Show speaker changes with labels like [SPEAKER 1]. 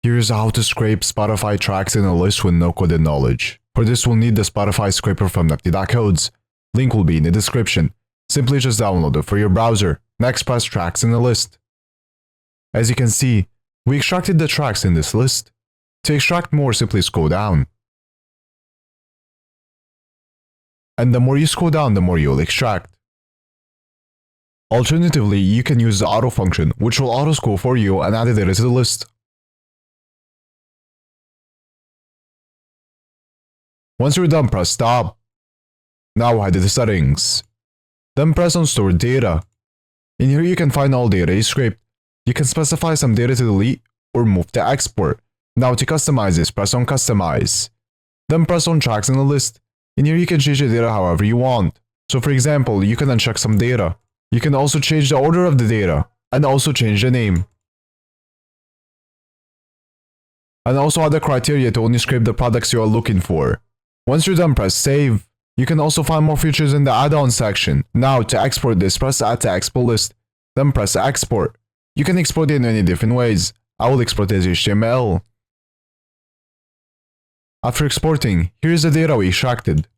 [SPEAKER 1] Here's how to scrape Spotify tracks in a list with no coded knowledge. For this we'll need the Spotify scraper from Nifty.Codes. Link will be in the description. Simply just download it for your browser. Next press tracks in the list. As you can see, we extracted the tracks in this list. To extract more, simply scroll down. And the more you scroll down, the more you'll extract. Alternatively, you can use the auto function, which will auto-scroll for you and add the data to the list. Once you're done, press stop. Now head to the settings. Then press on Store Data. In here you can find all data you scraped. You can specify some data to delete or move to export. Now to customize this, press on Customize. Then press on Tracks in the list. In here you can change the data however you want. So for example, you can uncheck some data. You can also change the order of the data, and also change the name. And also add the criteria to only scrape the products you are looking for. Once you're done, press Save. You can also find more features in the add-on section. Now to export this, press Add to Export List. Then press Export. You can export it in many different ways. I will export it as HTML. After exporting, here's the data we extracted.